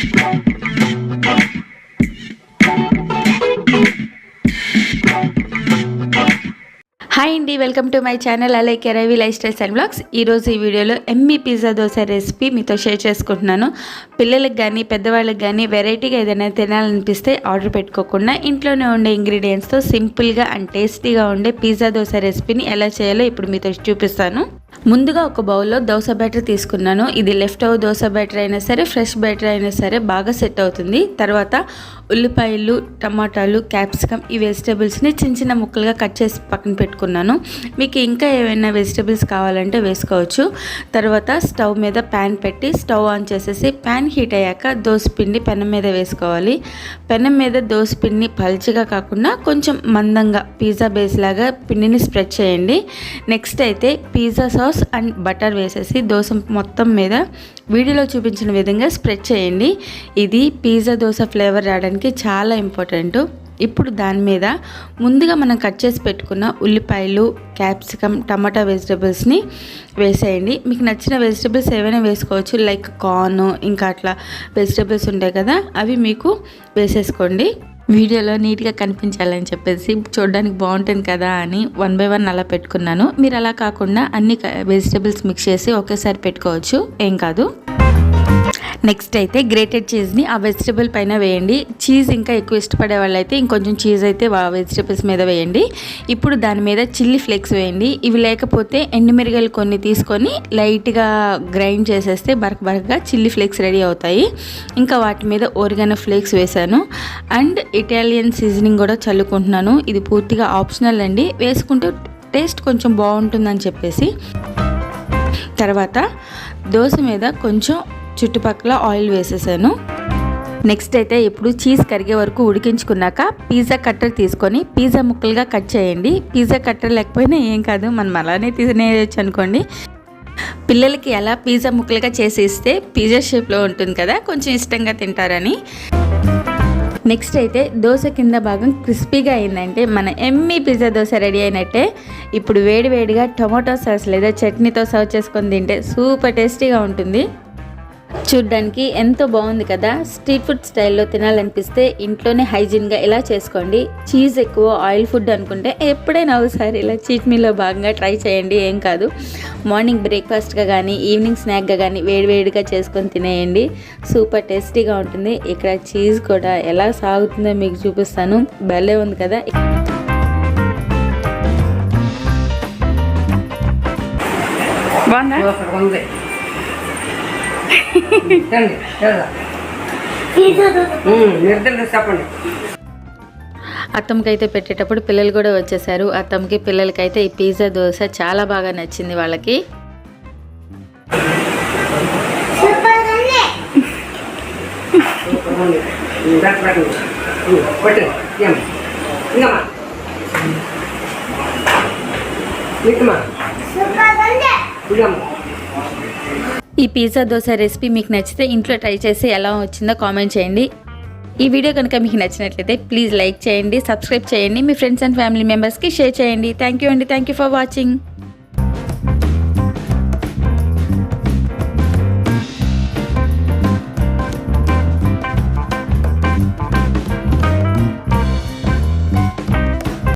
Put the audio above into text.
Hi అండి, welcome to my channel అలాగే Ravi life styles and blogs. ఈరోజు ఈ వీడియోలో ఎమ్మీ పిజ్జా దోశ రెసిపీ మీతో షేర్ చేసుకుంటున్నాను. పిల్లలకు కానీ పెద్దవాళ్ళకి కానీ వెరైటీగా ఏదైనా తినాలనిపిస్తే ఆర్డర్ పెట్టుకోకుండా ఇంట్లోనే ఉండే ఇంగ్రీడియంట్స్తో సింపుల్గా అండ్ టేస్టీగా ఉండే పిజ్జా దోశ రెసిపీని ఎలా చేయాలో ఇప్పుడు మీతో చూపిస్తాను. ముందుగా ఒక బౌల్లో దోశ బ్యాటర్ తీసుకున్నాను. ఇది లెఫ్ట్ ఓవర్ దోశ బ్యాటర్ అయినా సరే, ఫ్రెష్ బ్యాటర్ అయినా సరే బాగా సెట్ అవుతుంది. తర్వాత ఉల్లిపాయలు, టమాటాలు, క్యాప్సికమ్ ఈ వెజిటేబుల్స్ని చిన్న చిన్న ముక్కలుగా కట్ చేసి పక్కన పెట్టుకున్నాను. మీకు ఇంకా ఏమైనా వెజిటేబుల్స్ కావాలంటే వేసుకోవచ్చు. తర్వాత స్టవ్ మీద ప్యాన్ పెట్టి స్టవ్ ఆన్ చేసేసి ప్యాన్ హీట్ అయ్యాక దోసపిండి పెనం మీద వేసుకోవాలి. పెనం మీద దోసపిండిని పల్చగా కాకుండా కొంచెం మందంగా పిజ్జా బేస్ లాగా పిండిని స్ప్రెడ్ చేయండి. నెక్స్ట్ అయితే పిజ్జా సాస్ అండ్ బటర్ వేసేసి దోశ మొత్తం మీద వీడియోలో చూపించిన విధంగా స్ప్రెడ్ చేయండి. ఇది పిజ్జా దోశ ఫ్లేవర్ రావడానికి చాలా ఇంపార్టెంట్. ఇప్పుడు దాని మీద ముందుగా మనం కట్ చేసి పెట్టుకున్న ఉల్లిపాయలు, క్యాప్సికమ్, టమాటా వెజిటబుల్స్ని వేసేయండి. మీకు నచ్చిన వెజిటబుల్స్ ఏవైనా వేసుకోవచ్చు, లైక్ కార్న్ ఇంకా అట్లా వెజిటబుల్స్ ఉంటాయి కదా, అవి మీకు వేసేసుకోండి. వీడియోలో నీట్గా కనిపించాలని చెప్పేసి చూడడానికి బాగుంటుంది కదా అని 1 by 1 అలా పెట్టుకున్నాను. మీరు అలా కాకుండా అన్ని వెజిటబుల్స్ మిక్స్ చేసి ఒకేసారి పెట్టుకోవచ్చు, ఏం కాదు. నెక్స్ట్ అయితే గ్రేటెడ్ చీజ్ని ఆ వెజిటబుల్ పైన వేయండి. చీజ్ ఇంకా ఎక్కువ ఇష్టపడే వాళ్ళైతే ఇంకొంచెం చీజ్ అయితే వెజిటబుల్స్ మీద వేయండి. ఇప్పుడు దాని మీద చిల్లీ ఫ్లేక్స్ వేయండి. ఇవి లేకపోతే ఎండుమిరగాయలు కొన్ని తీసుకొని లైట్గా గ్రైండ్ చేసేస్తే బరకగా చిల్లీ ఫ్లేక్స్ రెడీ అవుతాయి. ఇంకా వాటి మీద ఓరిగానో ఫ్లేక్స్ వేసాను అండ్ ఇటాలియన్ సీజనింగ్ కూడా చల్లుకుంటున్నాను. ఇది పూర్తిగా ఆప్షనల్ అండి, వేసుకుంటే టేస్ట్ కొంచెం బాగుంటుందని చెప్పేసి. తర్వాత దోశ మీద కొంచెం చుట్టుపక్కల ఆయిల్ వేసేసాను. నెక్స్ట్ అయితే ఇప్పుడు చీజ్ కరిగే వరకు ఉడికించుకున్నాక పిజ్జా కట్టర్ తీసుకొని పిజ్జా ముక్కలుగా కట్ చేయండి. పిజ్జా కట్టర్ లేకపోయినా ఏం కాదు, మనం అలానే తినేయచ్చు అనుకోండి. పిల్లలకి ఎలా పిజ్జా ముక్కలుగా చేసి ఇస్తే పిజ్జా షేప్లో ఉంటుంది కదా, కొంచెం ఇష్టంగా తింటారని. నెక్స్ట్ అయితే దోశ కింద భాగం క్రిస్పీగా అయిందంటే మన ఎమ్మీ పిజ్జా దోశ రెడీ అయినట్టే. ఇప్పుడు వేడివేడిగా టొమాటో సాస్ లేదా చట్నీతో సర్వ్ చేసుకొని తింటే సూపర్ టేస్టీగా ఉంటుంది. చూడ్డానికి ఎంతో బాగుంది కదా. స్ట్రీట్ ఫుడ్ స్టైల్లో తినాలనిపిస్తే ఇంట్లోనే హైజీన్గా ఇలా చేసుకోండి. చీజ్ ఎక్కువ, ఆయిల్ ఫుడ్ అనుకుంటే ఎప్పుడైనా ఒకసారి ఇలా చీట్ మీల్లో భాగంగా ట్రై చేయండి, ఏం కాదు. మార్నింగ్ బ్రేక్ఫాస్ట్గా కానీ ఈవినింగ్ స్నాక్గా కానీ వేడివేడిగా చేసుకొని తినేయండి, సూపర్ టేస్టీగా ఉంటుంది. ఇక్కడ చీజ్ కూడా ఎలా సాగుతుందో మీకు చూపిస్తాను. భలే ఉంది కదా. బాగుందా? అత్తమ్మకైతే పెట్టేటప్పుడు పిల్లలు కూడా వచ్చేసారు. అత్తమ్మకి పిల్లలకైతే ఈ పిజ్జా దోశ చాలా బాగా నచ్చింది వాళ్ళకి. ఈ పిజ్జా దోశ రెసిపీ మీకు నచ్చితే ఇంట్లో ట్రై చేసి ఎలా వచ్చిందో కామెంట్ చేయండి. ఈ వీడియో కనుక మీకు నచ్చినట్లయితే ప్లీజ్ లైక్ చేయండి, సబ్స్క్రైబ్ చేయండి, మీ ఫ్రెండ్స్ అండ్ ఫ్యామిలీ మెంబర్స్కి షేర్ చేయండి. థ్యాంక్ యూ అండి, థ్యాంక్ యూ ఫర్ వాచింగ్.